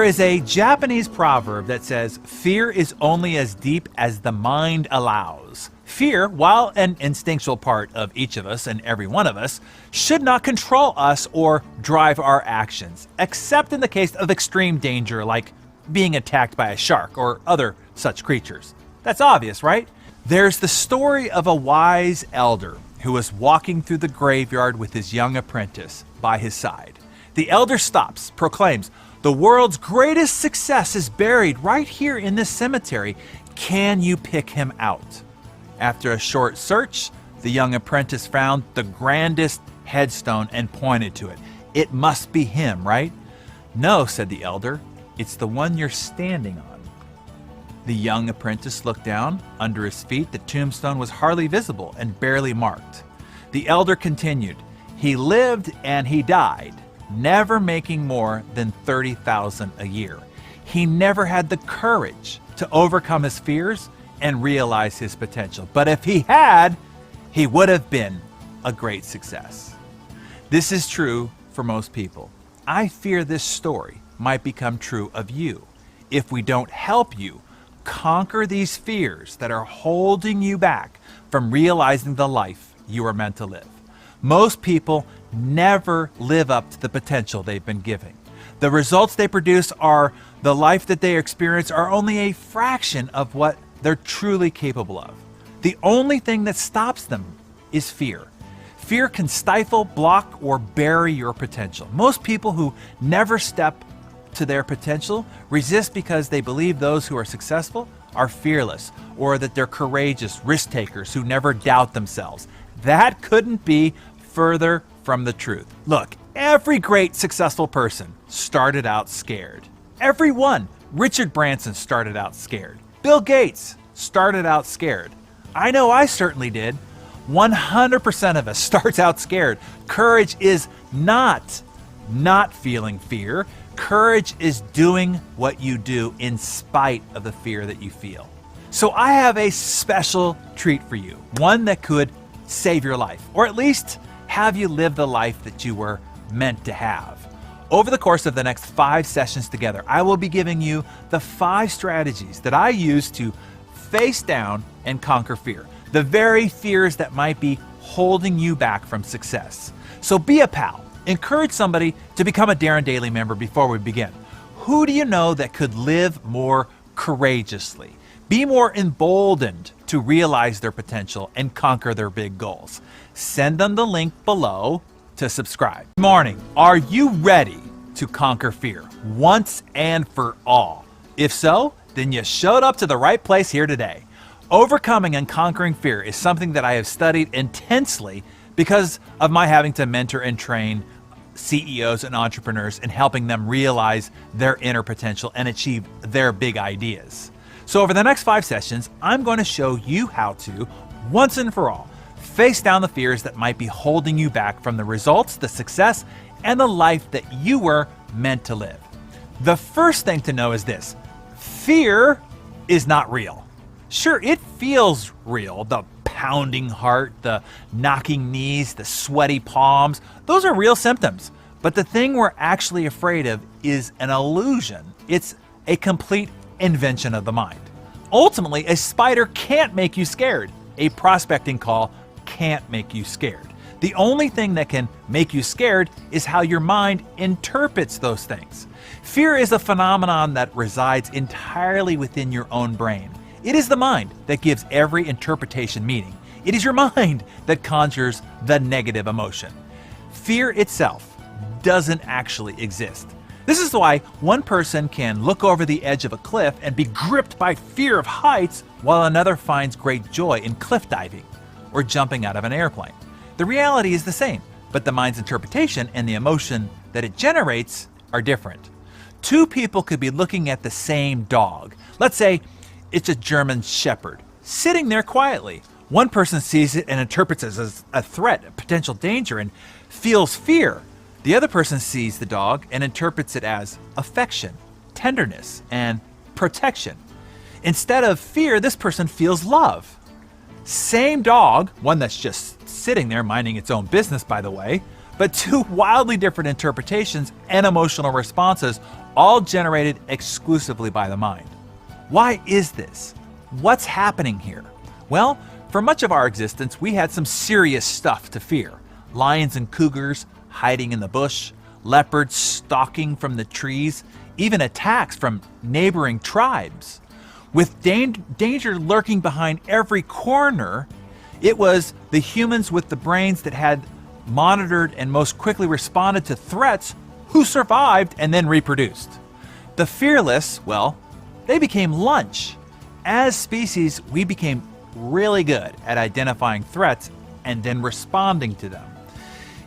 is a Japanese proverb that says, fear is only as deep as the mind allows. Fear, while an instinctual part of each of us and every one of us, should not control us or drive our actions, except in the case of extreme danger like being attacked by a shark or other such creatures. That's obvious, right? There's the story of a wise elder who was walking through the graveyard with his young apprentice by his side. The elder stops, proclaims, "The world's greatest success is buried right here in this cemetery. Can you pick him out?" After a short search, the young apprentice found the grandest headstone and pointed to it. "It must be him, right?" "No," said the elder, "it's the one you're standing on." The young apprentice looked down. Under his feet, the tombstone was hardly visible and barely marked. The elder continued, "He lived and he died, never making more than 30,000 a year. He never had the courage to overcome his fears and realize his potential. But if he had, he would have been a great success." This is true for most people. I fear this story might become true of you if we don't help you conquer these fears that are holding you back from realizing the life you are meant to live. Most people never live up to the potential they've been given. The results they produce are the life that they experience are only a fraction of what they're truly capable of. The only thing that stops them is fear. Fear can stifle, block, or bury your potential. Most people who never step to their potential resist because they believe those who are successful are fearless, or that they're courageous risk takers who never doubt themselves. That couldn't be further from the truth. Look, every great successful person started out scared. Everyone. Richard Branson started out scared. Bill Gates started out scared. I know I certainly did. 100% of us starts out scared. Courage is not feeling fear. Courage is doing what you do in spite of the fear that you feel. So I have a special treat for you, one that could save your life, or at least have you live the life that you were meant to have. Over the course of the next 5 sessions together, I will be giving you the 5 strategies that I use to face down and conquer fear, the very fears that might be holding you back from success. So be a pal. Encourage somebody to become a Darren Daily member before we begin. Who do you know that could live more courageously, be more emboldened to realize their potential and conquer their big goals? Send them the link below to subscribe. Good morning. Are you ready to conquer fear once and for all? If so, then you showed up to the right place here today. Overcoming and conquering fear is something that I have studied intensely because of my having to mentor and train CEOs and entrepreneurs and helping them realize their inner potential and achieve their big ideas. So over the next 5 sessions, I'm going to show you how to, once and for all, face down the fears that might be holding you back from the results, the success, and the life that you were meant to live. The first thing to know is this: fear is not real. Sure, it feels real. The pounding heart, the knocking knees, the sweaty palms, those are real symptoms. But the thing we're actually afraid of is an illusion. It's a complete invention of the mind. Ultimately, a spider can't make you scared. A prospecting call can't make you scared. The only thing that can make you scared is how your mind interprets those things. Fear is a phenomenon that resides entirely within your own brain. It is the mind that gives every interpretation meaning. It is your mind that conjures the negative emotion. Fear itself doesn't actually exist. This is why one person can look over the edge of a cliff and be gripped by fear of heights, while another finds great joy in cliff diving or jumping out of an airplane. The reality is the same, but the mind's interpretation and the emotion that it generates are different. 2 people could be looking at the same dog. Let's say it's a German Shepherd, sitting there quietly. One person sees it and interprets it as a threat, a potential danger, and feels fear. The other person sees the dog and interprets it as affection, tenderness, and protection. Instead of fear, this person feels love. Same dog, one that's just sitting there minding its own business, by the way, but 2 wildly different interpretations and emotional responses, all generated exclusively by the mind. Why is this? What's happening here? Well, for much of our existence, we had some serious stuff to fear. Lions and cougars hiding in the bush, leopards stalking from the trees, even attacks from neighboring tribes. With danger lurking behind every corner, it was the humans with the brains that had monitored and most quickly responded to threats who survived and then reproduced. The fearless, well, they became lunch. As species, we became really good at identifying threats and then responding to them.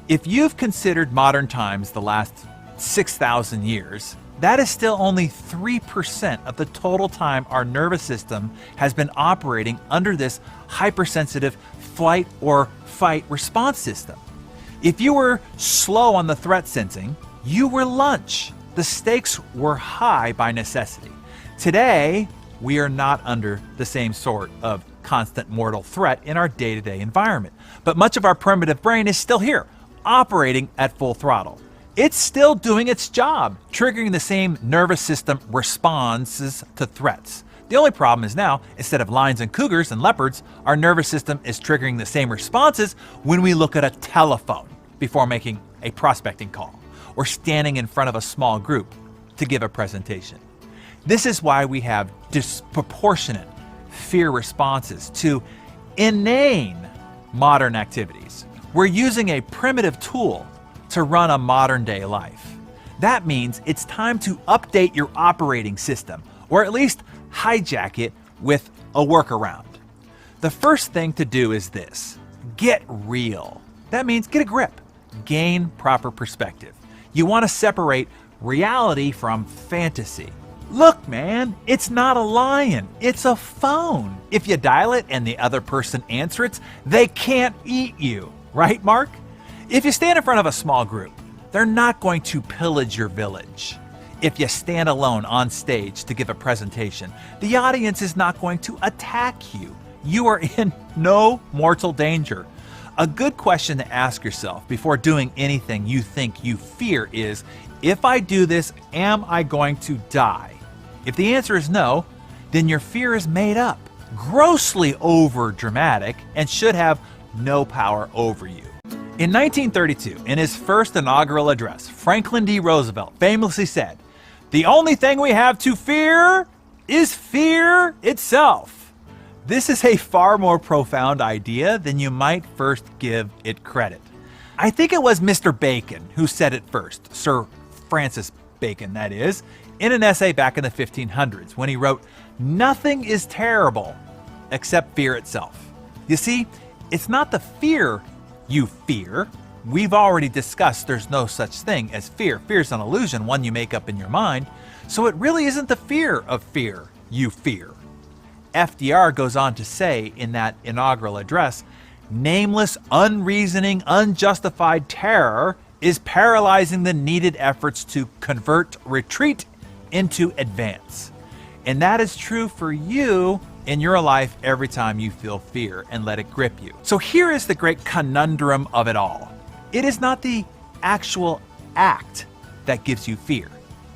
If you've considered modern times the last 6,000 years, that is still only 3% of the total time our nervous system has been operating under this hypersensitive flight or fight response system. If you were slow on the threat sensing, you were lunch. The stakes were high by necessity. Today, we are not under the same sort of constant mortal threat in our day-to-day environment. But much of our primitive brain is still here, operating at full throttle. It's still doing its job, triggering the same nervous system responses to threats. The only problem is now, instead of lions and cougars and leopards, our nervous system is triggering the same responses when we look at a telephone before making a prospecting call or standing in front of a small group to give a presentation. This is why we have disproportionate fear responses to inane modern activities. We're using a primitive tool to run a modern day life. That means it's time to update your operating system, or at least hijack it with a workaround. The first thing to do is this: get real. That means get a grip, gain proper perspective. You want to separate reality from fantasy. Look, man, it's not a lion, it's a phone. If you dial it and the other person answers it, they can't eat you. Right, Mark? If you stand in front of a small group, they're not going to pillage your village. If you stand alone on stage to give a presentation, the audience is not going to attack you. You are in no mortal danger. A good question to ask yourself before doing anything you think you fear is, if I do this, am I going to die? If the answer is no, then your fear is made up, grossly over dramatic, and should have no power over you. In 1932, in his first inaugural address, Franklin D. Roosevelt famously said, "The only thing we have to fear is fear itself." This is a far more profound idea than you might first give it credit. I think it was Mr. Bacon who said it first, Sir Francis Bacon, that is, in an essay back in the 1500s when he wrote, "Nothing is terrible except fear itself." You see, it's not the fear you fear. We've already discussed there's no such thing as fear. Fear is an illusion, one you make up in your mind. So it really isn't the fear of fear you fear. FDR goes on to say in that inaugural address, "Nameless, unreasoning, unjustified terror is paralyzing the needed efforts to convert retreat into advance." And that is true for you in your life every time you feel fear and let it grip you. So here is the great conundrum of it all. It is not the actual act that gives you fear.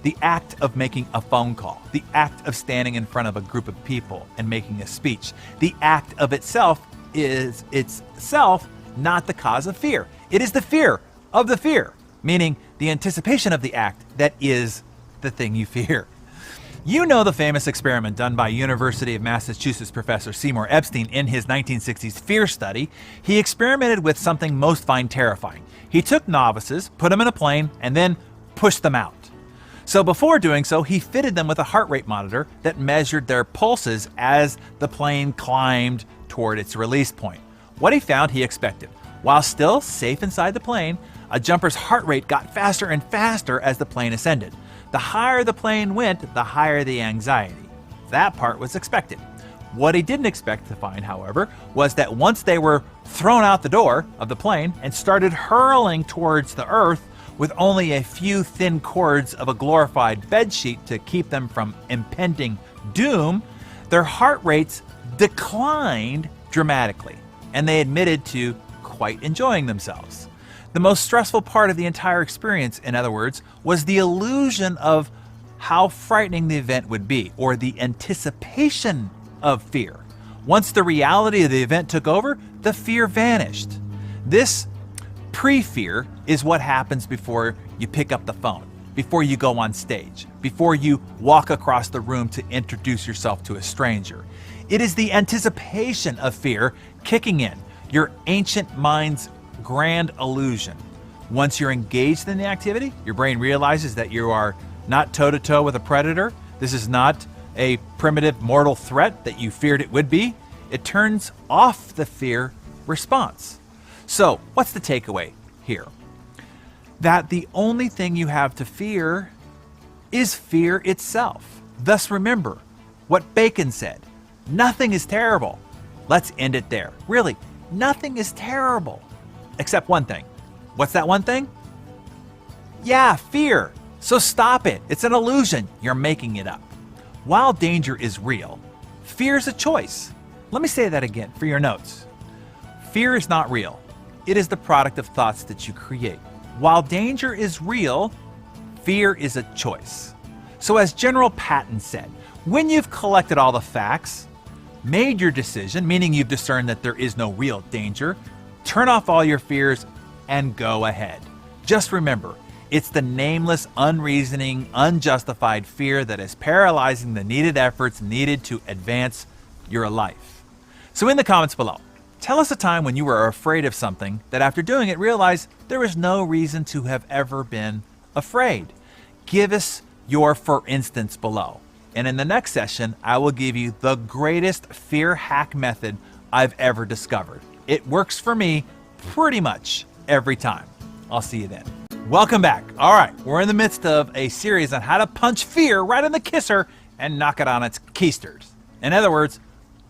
The act of making a phone call, the act of standing in front of a group of people and making a speech. The act of itself is itself not the cause of fear. It is the fear of the fear, meaning the anticipation of the act that is the thing you fear. You know the famous experiment done by University of Massachusetts professor Seymour Epstein in his 1960s fear study. He experimented with something most find terrifying. He took novices, put them in a plane, and then pushed them out. So before doing so, he fitted them with a heart rate monitor that measured their pulses as the plane climbed toward its release point. What he found, he expected. While still safe inside the plane, a jumper's heart rate got faster and faster as the plane ascended. The higher the plane went, the higher the anxiety. That part was expected. What he didn't expect to find, however, was that once they were thrown out the door of the plane and started hurling towards the earth with only a few thin cords of a glorified bedsheet to keep them from impending doom, their heart rates declined dramatically, and they admitted to quite enjoying themselves. The most stressful part of the entire experience, in other words, was the illusion of how frightening the event would be, or the anticipation of fear. Once the reality of the event took over, the fear vanished. This pre-fear is what happens before you pick up the phone, before you go on stage, before you walk across the room to introduce yourself to a stranger. It is the anticipation of fear kicking in, your ancient mind's grand illusion. Once you're engaged in the activity, your brain realizes that you are not toe-to-toe with a predator. This is not a primitive mortal threat that you feared it would be. It turns off the fear response. So, what's the takeaway here? That the only thing you have to fear is fear itself. Thus remember what Bacon said, nothing is terrible. Let's end it there. Really, nothing is terrible, except one thing. What's that one thing? Yeah, fear. So stop it. It's an illusion. You're making it up. While danger is real, fear is a choice. Let me say that again for your notes. Fear is not real. It is the product of thoughts that you create. While danger is real, fear is a choice. So as General Patton said, when you've collected all the facts, made your decision, meaning you've discerned that there is no real danger, turn off all your fears and go ahead. Just remember, it's the nameless, unreasoning, unjustified fear that is paralyzing the needed efforts needed to advance your life. So in the comments below, tell us a time when you were afraid of something that after doing it realized there was no reason to have ever been afraid. Give us your for instance below. And in the next session, I will give you the greatest fear hack method I've ever discovered. It works for me pretty much every time. I'll see you then. Welcome back. All right, we're in the midst of a series on how to punch fear right in the kisser and knock it on its keisters. In other words,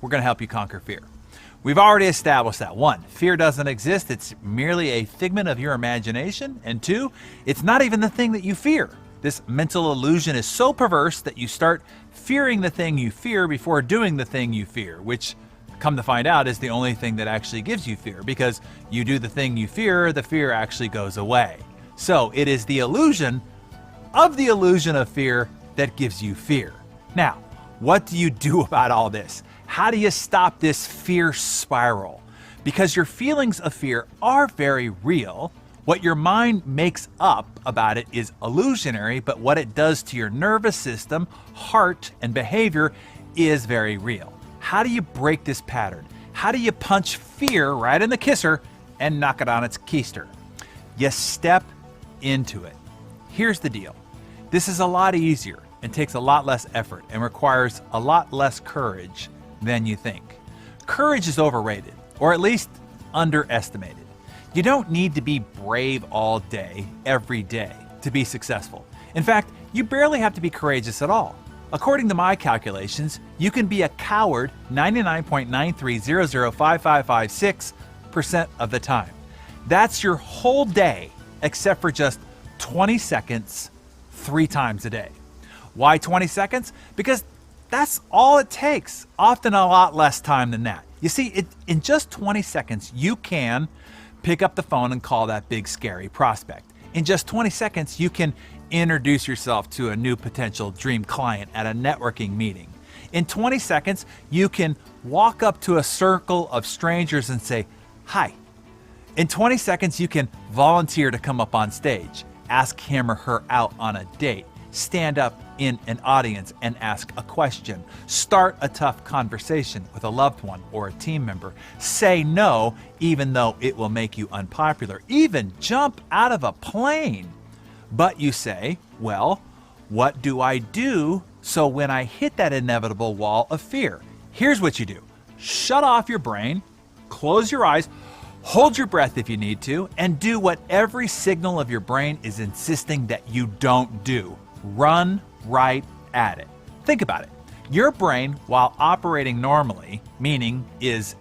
we're going to help you conquer fear. We've already established that. 1, fear doesn't exist. It's merely a figment of your imagination. And 2, it's not even the thing that you fear. This mental illusion is so perverse that you start fearing the thing you fear before doing the thing you fear, which, come to find out, is the only thing that actually gives you fear, because you do the thing you fear, the fear actually goes away. So it is the illusion of fear that gives you fear. Now, what do you do about all this? How do you stop this fear spiral? Because your feelings of fear are very real. What your mind makes up about it is illusionary, but what it does to your nervous system, heart, and behavior is very real. How do you break this pattern? How do you punch fear right in the kisser and knock it on its keister? You step into it. Here's the deal. This is a lot easier and takes a lot less effort and requires a lot less courage than you think. Courage is overrated, or at least underestimated. You don't need to be brave all day, every day, to be successful. In fact, you barely have to be courageous at all. According to my calculations, you can be a coward 99.930055556% of the time. That's your whole day, except for just 20 seconds, 3 times a day. Why 20 seconds? Because that's all it takes, often a lot less time than that. You see, in just 20 seconds, you can pick up the phone and call that big scary prospect. In just 20 seconds, you can introduce yourself to a new potential dream client at a networking meeting. In 20 seconds, you can walk up to a circle of strangers and say, "Hi." In 20 seconds, you can volunteer to come up on stage, ask him or her out on a date, stand up in an audience and ask a question, start a tough conversation with a loved one or a team member, say no even though it will make you unpopular, even jump out of a plane. But you say, well, what do I do so when I hit that inevitable wall of fear? Here's what you do. Shut off your brain, close your eyes, hold your breath if you need to, and do what every signal of your brain is insisting that you don't do. Run right at it. Think about it. Your brain, while operating normally, meaning is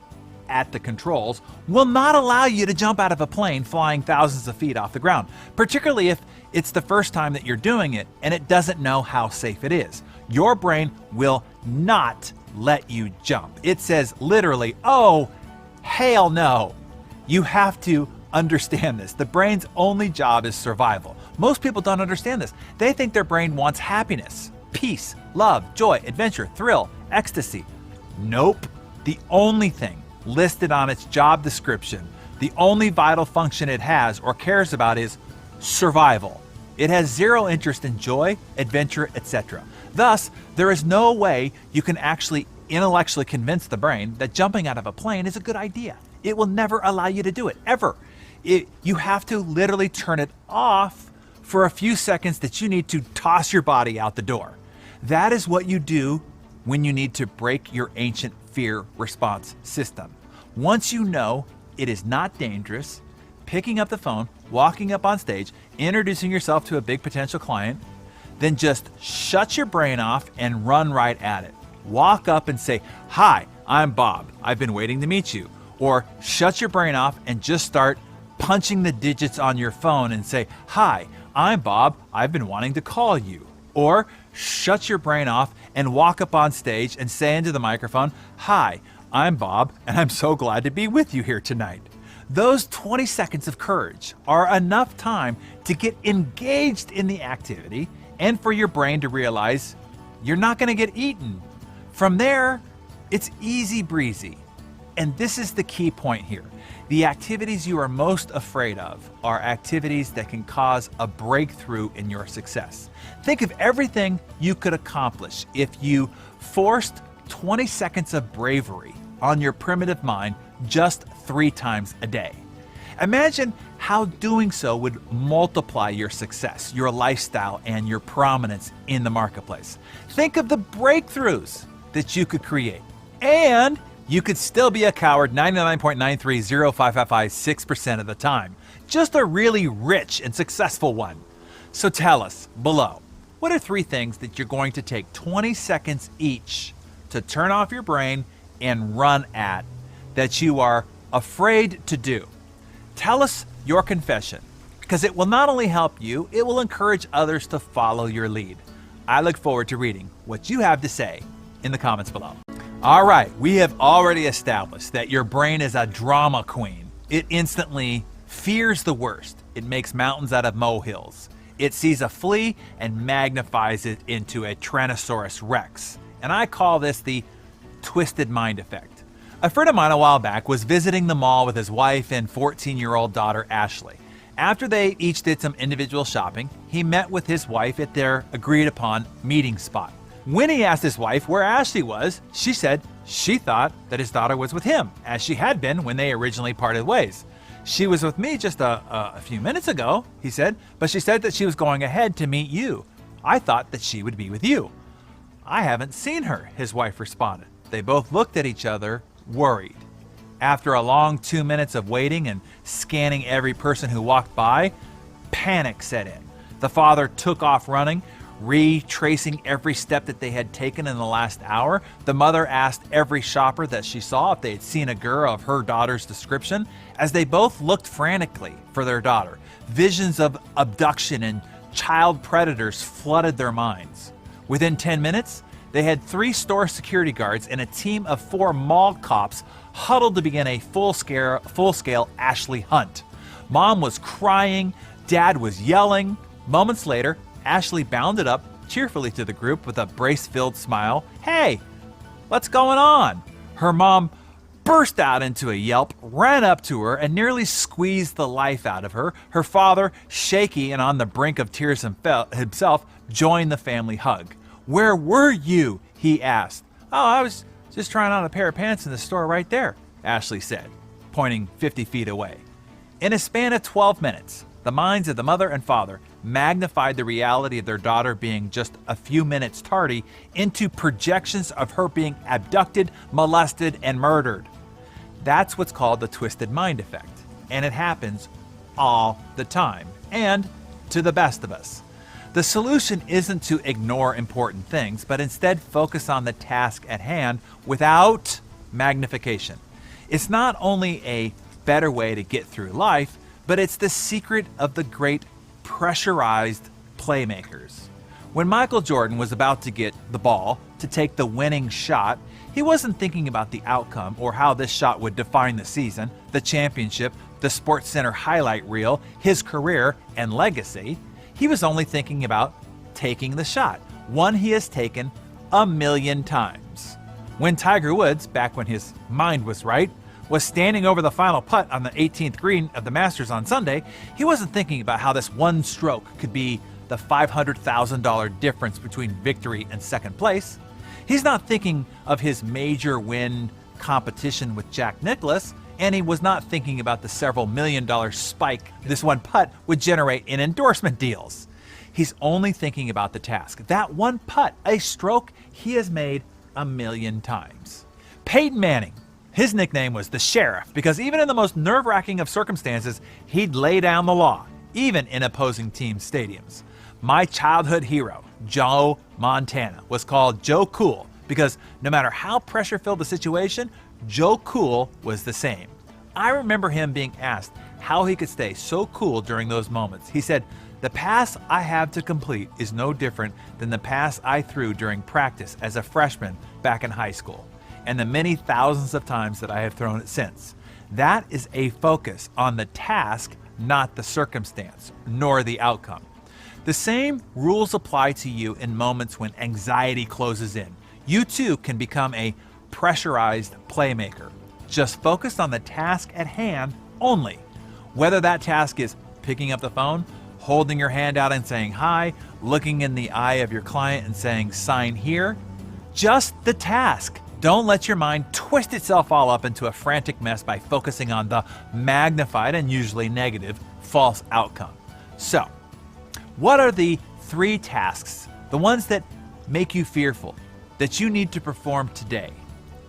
at the controls, will not allow you to jump out of a plane flying thousands of feet off the ground, particularly if it's the first time that you're doing it and it doesn't know how safe it is. Your brain will not let you jump. It says literally, oh, hell no. You have to understand this. The brain's only job is survival. Most people don't understand this. They think their brain wants happiness, peace, love, joy, adventure, thrill, ecstasy. Nope. The only thing listed on its job description, the only vital function it has or cares about is survival. It has zero interest in joy, adventure, etc. Thus, there is no way you can actually intellectually convince the brain that jumping out of a plane is a good idea. It will never allow you to do it, ever. You have to literally turn it off for a few seconds that you need to toss your body out the door. That is what you do when you need to break your ancient fear response system. Once you know it is not dangerous, picking up the phone, walking up on stage, introducing yourself to a big potential client, then just shut your brain off and run right at it. Walk up and say, "Hi, I'm Bob. I've been waiting to meet you." Or shut your brain off and just start punching the digits on your phone and say, "Hi, I'm Bob. I've been wanting to call you." Or shut your brain off and walk up on stage and say into the microphone, "Hi, I'm Bob, and I'm so glad to be with you here tonight." Those 20 seconds of courage are enough time to get engaged in the activity and for your brain to realize you're not going to get eaten. From there, it's easy breezy. And this is the key point here. The activities you are most afraid of are activities that can cause a breakthrough in your success. Think of everything you could accomplish if you forced 20 seconds of bravery on your primitive mind just 3 times a day. Imagine how doing so would multiply your success, your lifestyle, and your prominence in the marketplace. Think of the breakthroughs that you could create. And you could still be a coward 99.9305556% of the time. Just a really rich and successful one. So tell us below, what are 3 things that you're going to take 20 seconds each to turn off your brain and run at that you are afraid to do? Tell us your confession, because it will not only help you, it will encourage others to follow your lead. I look forward to reading what you have to say in the comments below. All right, we have already established that your brain is a drama queen. It instantly fears the worst. It makes mountains out of molehills. It sees a flea and magnifies it into a Tyrannosaurus Rex. And I call this the twisted mind effect. A friend of mine a while back was visiting the mall with his wife and 14-year-old daughter, Ashley. After they each did some individual shopping, he met with his wife at their agreed upon meeting spot. When he asked his wife where Ashley was, she said she thought that his daughter was with him, as she had been when they originally parted ways. "She was with me just a few minutes ago," he said, "but she said that she was going ahead to meet you. I thought that she would be with you." "I haven't seen her," his wife responded. They both looked at each other, worried. After a long 2 minutes of waiting and scanning every person who walked by, panic set in. The father took off running, retracing every step that they had taken in the last hour. The mother asked every shopper that she saw if they had seen a girl of her daughter's description, as they both looked frantically for their daughter. Visions of abduction and child predators flooded their minds. Within 10 minutes, they had 3 store security guards and a team of 4 mall cops huddled to begin a full-scale Ashley hunt. Mom was crying, Dad was yelling. Moments later, Ashley bounded up cheerfully to the group with a brace-filled smile. "Hey, what's going on?" Her mom burst out into a yelp, ran up to her, and nearly squeezed the life out of her. Her father, shaky and on the brink of tears himself, joined the family hug. "Where were you?" he asked. "Oh, I was just trying on a pair of pants in the store right there," Ashley said, pointing 50 feet away. In a span of 12 minutes, the minds of the mother and father magnified the reality of their daughter being just a few minutes tardy into projections of her being abducted, molested, and murdered. That's what's called the twisted mind effect, and it happens all the time, and to the best of us. The solution isn't to ignore important things, but instead focus on the task at hand without magnification. It's not only a better way to get through life, but it's the secret of the great pressurized playmakers. When Michael Jordan was about to get the ball to take the winning shot, he wasn't thinking about the outcome or how this shot would define the season, the championship, the SportsCenter highlight reel, his career, and legacy. he was only thinking about taking the shot, one he has taken 1,000,000 times. When Tiger Woods, back when his mind was right, was standing over the final putt on the 18th green of the Masters on Sunday, he wasn't thinking about how this one stroke could be the $500,000 difference between victory and second place. He's not thinking of his major win competition with Jack Nicklaus, and he was not thinking about the several $1,000,000 spike this one putt would generate in endorsement deals. He's only thinking about the task. That one putt, a stroke he has made 1,000,000 times. Peyton Manning, his nickname was the Sheriff because even in the most nerve-wracking of circumstances, he'd lay down the law, even in opposing team stadiums. My childhood hero, Joe Montana, was called Joe Cool because no matter how pressure-filled the situation, Joe Cool was the same. I remember him being asked how he could stay so cool during those moments. He said, "The pass I have to complete is no different than the pass I threw during practice as a freshman back in high school, and the many thousands of times that I have thrown it since. That is a focus on the task, not the circumstance, nor the outcome." The same rules apply to you in moments when anxiety closes in. You too can become a pressurized playmaker. Just focus on the task at hand only. Whether that task is picking up the phone, holding your hand out and saying hi, looking in the eye of your client and saying sign here, just the task. Don't let your mind twist itself all up into a frantic mess by focusing on the magnified and usually negative false outcome. So, what are the 3 tasks, the ones that make you fearful, that you need to perform today?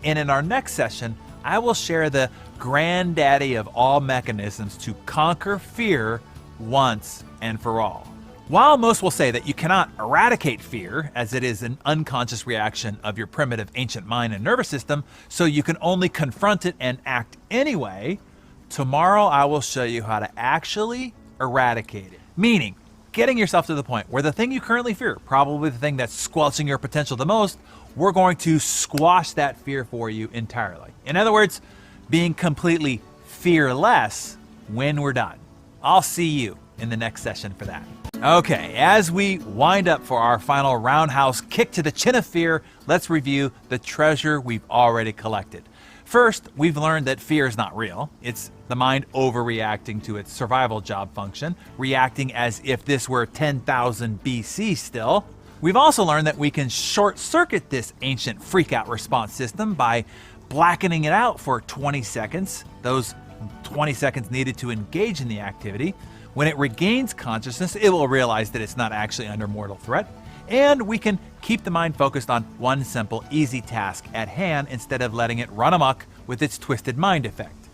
And in our next session, I will share the granddaddy of all mechanisms to conquer fear once and for all. While most will say that you cannot eradicate fear, as it is an unconscious reaction of your primitive ancient mind and nervous system, so you can only confront it and act anyway, tomorrow I will show you how to actually eradicate it. Meaning, getting yourself to the point where the thing you currently fear, probably the thing that's squelching your potential the most, we're going to squash that fear for you entirely. In other words, being completely fearless when we're done. I'll see you in the next session for that. Okay, as we wind up for our final roundhouse kick to the chin of fear, let's review the treasure we've already collected. First, we've learned that fear is not real. It's the mind overreacting to its survival job function, reacting as if this were 10,000 BC still. We've also learned that we can short-circuit this ancient freak-out response system by blackening it out for 20 seconds, those 20 seconds needed to engage in the activity. When it regains consciousness, it will realize that it's not actually under mortal threat. And we can keep the mind focused on one simple, easy task at hand instead of letting it run amok with its twisted mind effect.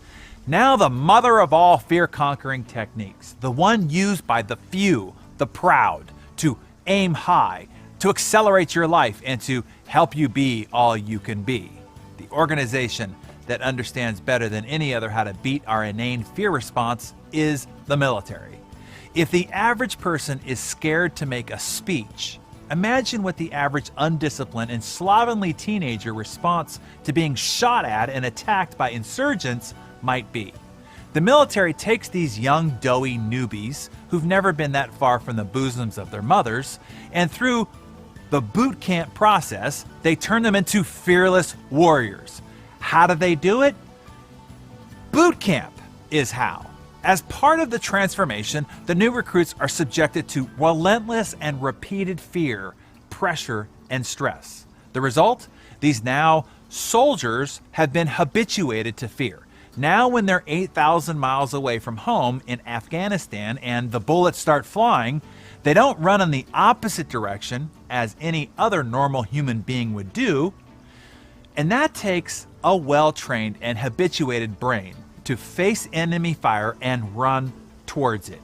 Now the mother of all fear-conquering techniques, the one used by the few, the proud, to aim high, to accelerate your life, and to help you be all you can be. The organization that understands better than any other how to beat our inane fear response is the military. If the average person is scared to make a speech, imagine what the average undisciplined and slovenly teenager response to being shot at and attacked by insurgents might be. The military takes these young, doughy newbies who've never been that far from the bosoms of their mothers, and through the boot camp process, they turn them into fearless warriors. How do they do it? Boot camp is how. As part of the transformation, the new recruits are subjected to relentless and repeated fear, pressure, and stress. The result? These now soldiers have been habituated to fear. Now when they're 8,000 miles away from home in Afghanistan and the bullets start flying, they don't run in the opposite direction as any other normal human being would do. And that takes a well-trained and habituated brain to face enemy fire and run towards it.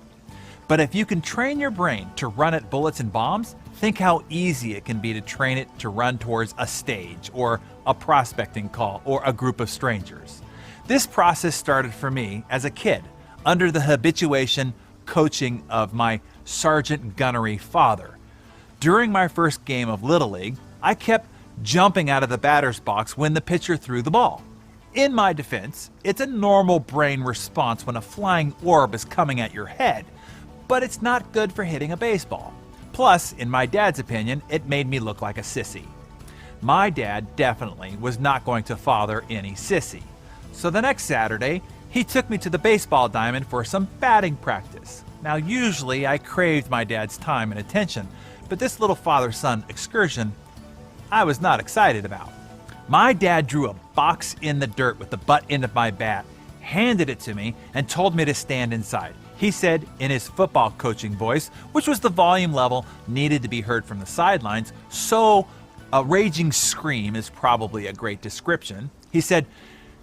But if you can train your brain to run at bullets and bombs, think how easy it can be to train it to run towards a stage or a prospecting call or a group of strangers. This process started for me as a kid under the habituation coaching of my sergeant gunnery father. During my first game of Little League, I kept jumping out of the batter's box when the pitcher threw the ball. In my defense, it's a normal brain response when a flying orb is coming at your head. but it's not good for hitting a baseball. Plus, in my dad's opinion, it made me look like a sissy. My dad definitely was not going to father any sissy. So the next Saturday, he took me to the baseball diamond for some batting practice. Now, usually I craved my dad's time and attention, but this little father-son excursion, I was not excited about. My dad drew a box in the dirt with the butt end of my bat, handed it to me, and told me to stand inside. He said in his football coaching voice, which was the volume level needed to be heard from the sidelines, so a raging scream is probably a great description. He said,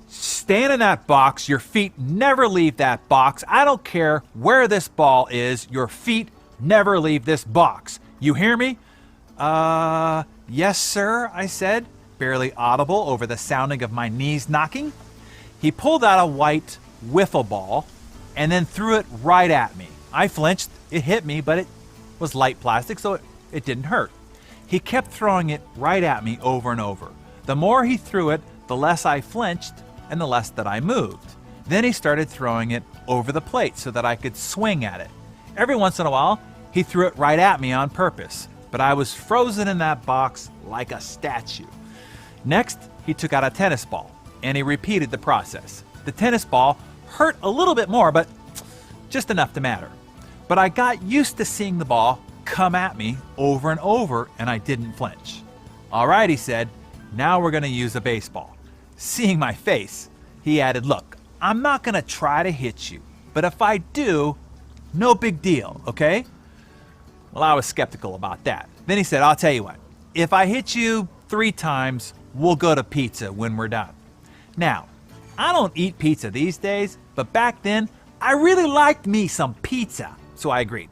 "Stand in that box, your feet never leave that box. I don't care where this ball is, your feet never leave this box. You hear me?" Yes, sir, I said, barely audible over the sounding of my knees knocking. He pulled out a white wiffle ball and then threw it right at me. I flinched, it hit me, but it was light plastic, so it didn't hurt. He kept throwing it right at me over and over. The more he threw it, the less I flinched and the less that I moved. Then he started throwing it over the plate so that I could swing at it. Every once in a while, he threw it right at me on purpose, but I was frozen in that box like a statue. Next, he took out a tennis ball, and he repeated the process. The tennis ball hurt a little bit more, but just enough to matter. But I got used to seeing the ball come at me over and over, and I didn't flinch. "All right," he said, "now we're going to use a baseball." Seeing my face, he added, "Look, I'm not going to try to hit you, but if I do, no big deal, okay?" Well, I was skeptical about that. Then he said, "I'll tell you what, if I hit you 3 times, we'll go to pizza when we're done." Now, I don't eat pizza these days, but back then, I really liked me some pizza, so I agreed.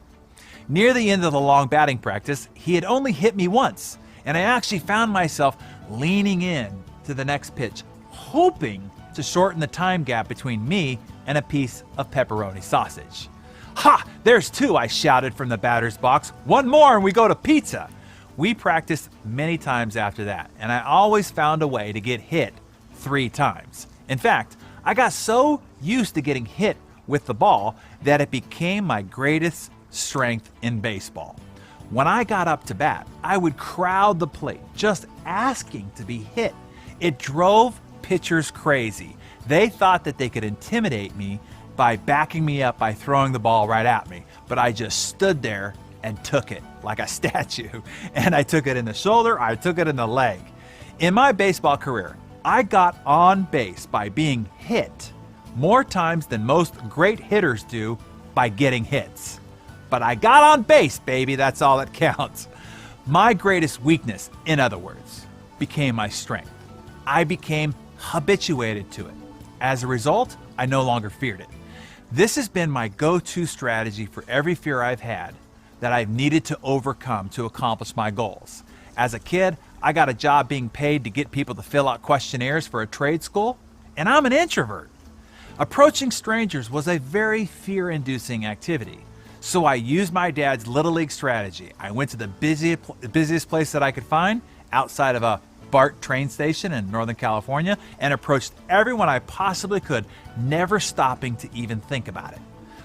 Near the end of the long batting practice, he had only hit me once, and I actually found myself leaning in to the next pitch, hoping to shorten the time gap between me and a piece of pepperoni sausage. "Ha! There's 2, I shouted from the batter's box. "One more and we go to pizza." We practiced many times after that, and I always found a way to get hit 3 times. In fact, I got so used to getting hit with the ball that it became my greatest strength in baseball. When I got up to bat, I would crowd the plate just asking to be hit. It drove pitchers crazy. They thought that they could intimidate me by backing me up by throwing the ball right at me, but I just stood there and took it like a statue. And I took it in the shoulder, I took it in the leg. In my baseball career, I got on base by being hit more times than most great hitters do by getting hits. But I got on base, baby, that's all that counts. My greatest weakness, in other words, became my strength. I became habituated to it. As a result, I no longer feared it. This has been my go-to strategy for every fear I've had that I've needed to overcome to accomplish my goals. As a kid, I got a job being paid to get people to fill out questionnaires for a trade school, and I'm an introvert. Approaching strangers was a very fear-inducing activity, so I used my dad's Little League strategy. I went to the busiest place that I could find, outside of a BART train station in Northern California, and approached everyone I possibly could, never stopping to even think about it.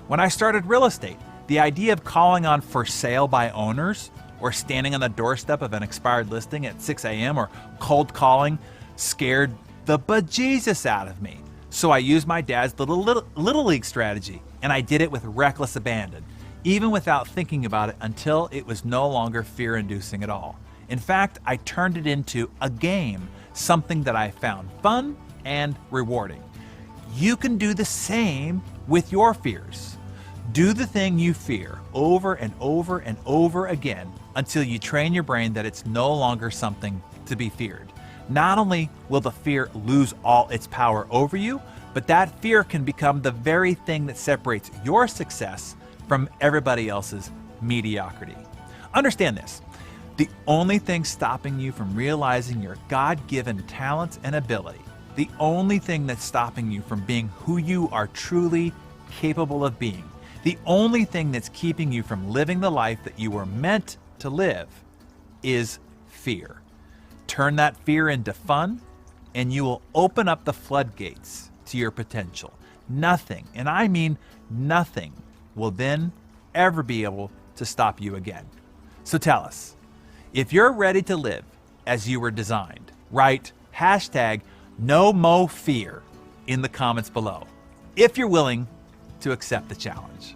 When I started real estate, the idea of calling on for sale by owners, or standing on the doorstep of an expired listing at 6 a.m. or cold calling scared the bejesus out of me. So I used my dad's little league strategy, and I did it with reckless abandon, even without thinking about it until it was no longer fear-inducing at all. In fact, I turned it into a game, something that I found fun and rewarding. You can do the same with your fears. Do the thing you fear over and over and over again until you train your brain that it's no longer something to be feared. Not only will the fear lose all its power over you, but that fear can become the very thing that separates your success from everybody else's mediocrity. Understand this. The only thing stopping you from realizing your God-given talents and ability, the only thing that's stopping you from being who you are truly capable of being, the only thing that's keeping you from living the life that you were meant to live is fear. Turn that fear into fun, and you will open up the floodgates to your potential. Nothing, and I mean nothing, will then ever be able to stop you again. So tell us, if you're ready to live as you were designed, write #NoMoFear in the comments below, if you're willing to accept the challenge.